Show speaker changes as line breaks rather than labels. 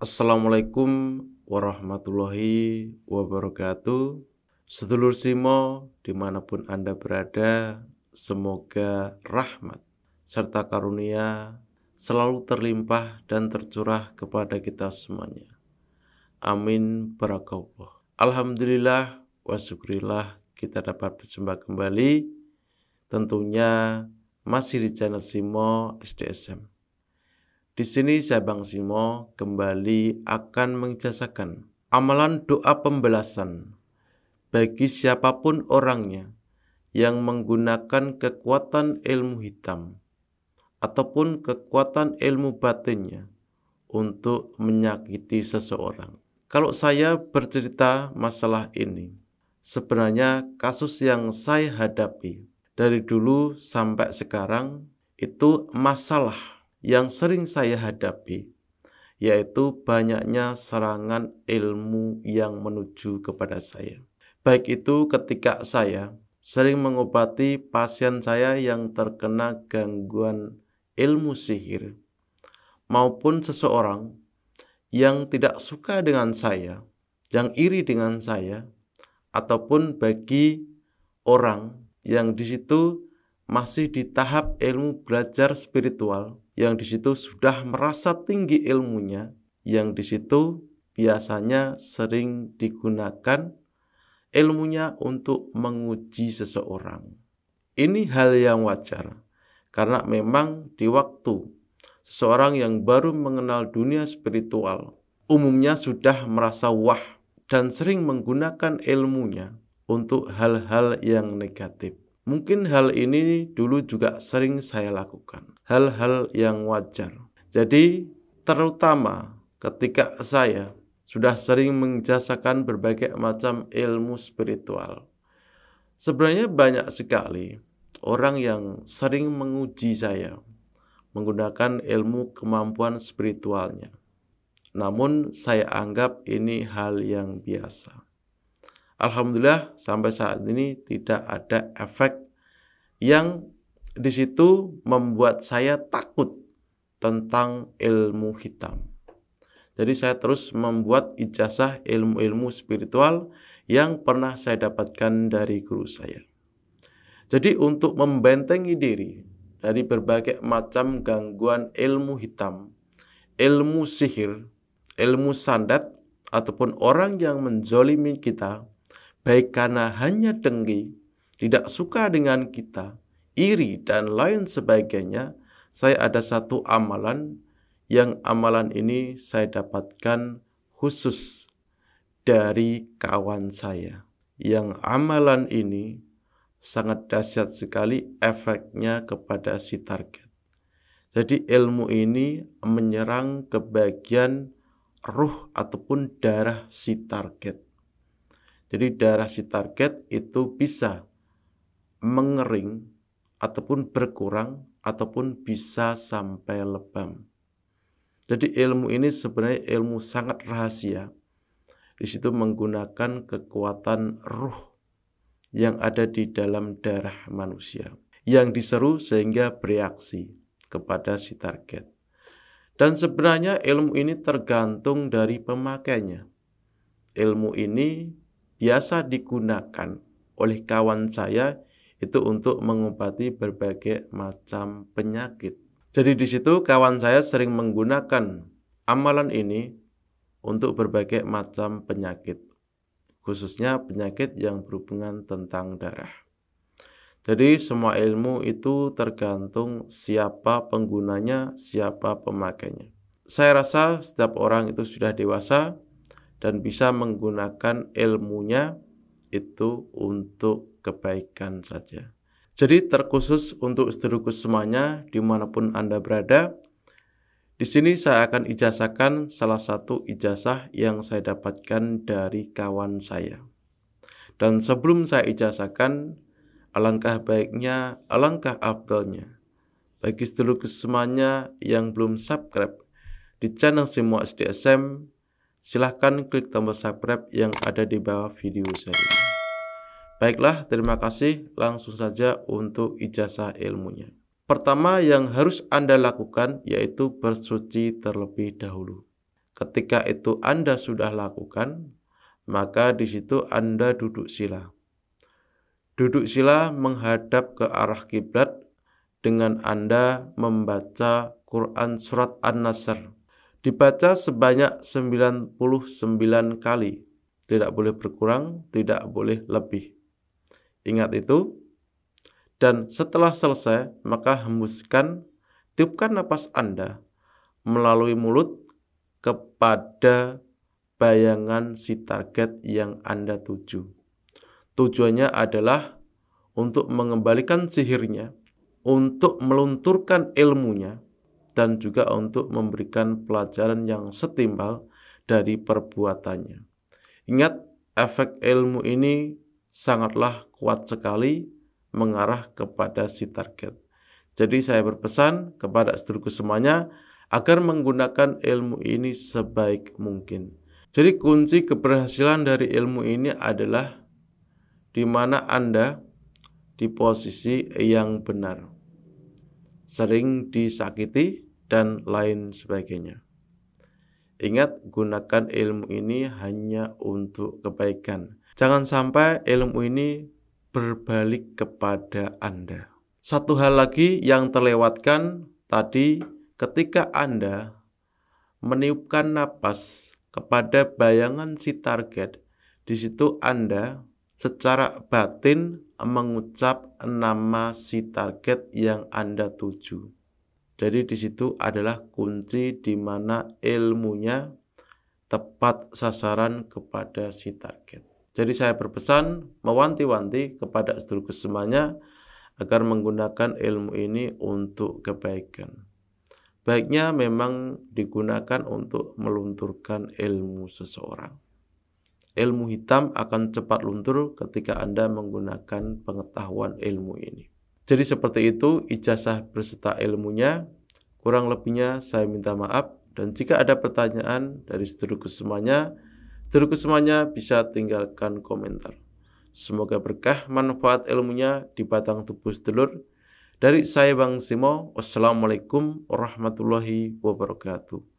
Assalamualaikum warahmatullahi wabarakatuh. Sedulur Simo, dimanapun Anda berada, semoga rahmat serta karunia selalu terlimpah dan tercurah kepada kita semuanya. Amin barakallah. Alhamdulillah wa syukurillah kita dapat berjumpa kembali, tentunya masih di channel Simo SDSM. Di sini saya Bang Simo kembali akan mengijazakan amalan doa pembelasan bagi siapapun orangnya yang menggunakan kekuatan ilmu hitam ataupun kekuatan ilmu batinnya untuk menyakiti seseorang. Kalau saya bercerita masalah ini, sebenarnya kasus yang saya hadapi dari dulu sampai sekarang itu masalah yang sering saya hadapi, yaitu banyaknya serangan ilmu yang menuju kepada saya. Baik itu ketika saya sering mengobati pasien saya yang terkena gangguan ilmu sihir, maupun seseorang yang tidak suka dengan saya, yang iri dengan saya, ataupun bagi orang yang di situ masih di tahap ilmu belajar spiritual, yang di situ sudah merasa tinggi ilmunya, yang di situ biasanya sering digunakan ilmunya untuk menguji seseorang. Ini hal yang wajar, karena memang di waktu seseorang yang baru mengenal dunia spiritual umumnya sudah merasa wah dan sering menggunakan ilmunya untuk hal-hal yang negatif. Mungkin hal ini dulu juga sering saya lakukan, hal-hal yang wajar. Jadi terutama ketika saya sudah sering mengijazakan berbagai macam ilmu spiritual, sebenarnya banyak sekali orang yang sering menguji saya menggunakan ilmu kemampuan spiritualnya. Namun saya anggap ini hal yang biasa. Alhamdulillah sampai saat ini tidak ada efek yang di situ membuat saya takut tentang ilmu hitam. Jadi saya terus membuat ijazah ilmu-ilmu spiritual yang pernah saya dapatkan dari guru saya. Jadi untuk membentengi diri dari berbagai macam gangguan ilmu hitam, ilmu sihir, ilmu sandat, ataupun orang yang menzolimi kita, baik karena hanya dengki, tidak suka dengan kita, iri, dan lain sebagainya, saya ada satu amalan yang amalan ini saya dapatkan khusus dari kawan saya. Yang amalan ini sangat dahsyat sekali efeknya kepada si target. Jadi ilmu ini menyerang ke bagian ruh ataupun darah si target. Jadi darah si target itu bisa mengering ataupun berkurang ataupun bisa sampai lebam. Jadi ilmu ini sebenarnya ilmu sangat rahasia. Di situ menggunakan kekuatan ruh yang ada di dalam darah manusia yang diseru sehingga bereaksi kepada si target. Dan sebenarnya ilmu ini tergantung dari pemakainya. Ilmu ini biasa digunakan oleh kawan saya itu untuk mengobati berbagai macam penyakit. Jadi di situ kawan saya sering menggunakan amalan ini untuk berbagai macam penyakit, khususnya penyakit yang berhubungan tentang darah. Jadi semua ilmu itu tergantung siapa penggunanya, siapa pemakainya. Saya rasa setiap orang itu sudah dewasa dan bisa menggunakan ilmunya itu untuk kebaikan saja. Jadi terkhusus untuk saudaraku semuanya dimanapun Anda berada, di sini saya akan ijazahkan salah satu ijazah yang saya dapatkan dari kawan saya. Dan sebelum saya ijazahkan, alangkah baiknya, alangkah afdalnya bagi saudaraku semuanya yang belum subscribe di channel Simo SDSM, silahkan klik tombol subscribe yang ada di bawah video saya ini. Baiklah, terima kasih. Langsung saja untuk ijazah ilmunya. Pertama yang harus Anda lakukan yaitu bersuci terlebih dahulu. ketika itu Anda sudah lakukan, maka di situ Anda duduk sila. Duduk sila menghadap ke arah kiblat dengan Anda membaca Quran surat An-Nasr. Dibaca sebanyak 99 kali. Tidak boleh berkurang, tidak boleh lebih. Ingat itu. Dan setelah selesai, maka hembuskan, tiupkan napas Anda melalui mulut kepada bayangan si target yang Anda tuju. Tujuannya adalah untuk mengembalikan sihirnya, untuk melunturkan ilmunya, dan juga untuk memberikan pelajaran yang setimbal dari perbuatannya. Ingat, efek ilmu ini sangatlah kuat sekali mengarah kepada si target. Jadi saya berpesan kepada saudaraku semuanya agar menggunakan ilmu ini sebaik mungkin. Jadi kunci keberhasilan dari ilmu ini adalah di mana Anda di posisi yang benar, sering disakiti dan lain sebagainya. Ingat, gunakan ilmu ini hanya untuk kebaikan. Jangan sampai ilmu ini berbalik kepada Anda. Satu hal lagi yang terlewatkan tadi, ketika Anda meniupkan napas kepada bayangan si target, di situ Anda secara batin mengucap nama si target yang Anda tuju. Jadi di situ adalah kunci di mana ilmunya tepat sasaran kepada si target. Jadi saya berpesan, mewanti-wanti kepada saudaraku semuanya agar menggunakan ilmu ini untuk kebaikan. Baiknya memang digunakan untuk melunturkan ilmu seseorang. Ilmu hitam akan cepat luntur ketika Anda menggunakan pengetahuan ilmu ini. Jadi seperti itu ijazah beserta ilmunya. Kurang lebihnya saya minta maaf. Dan jika ada pertanyaan dari saudaraku semuanya bisa tinggalkan komentar. Semoga berkah manfaat ilmunya di batang tubuh sedulur. Dari saya Bang Simo, wassalamualaikum warahmatullahi wabarakatuh.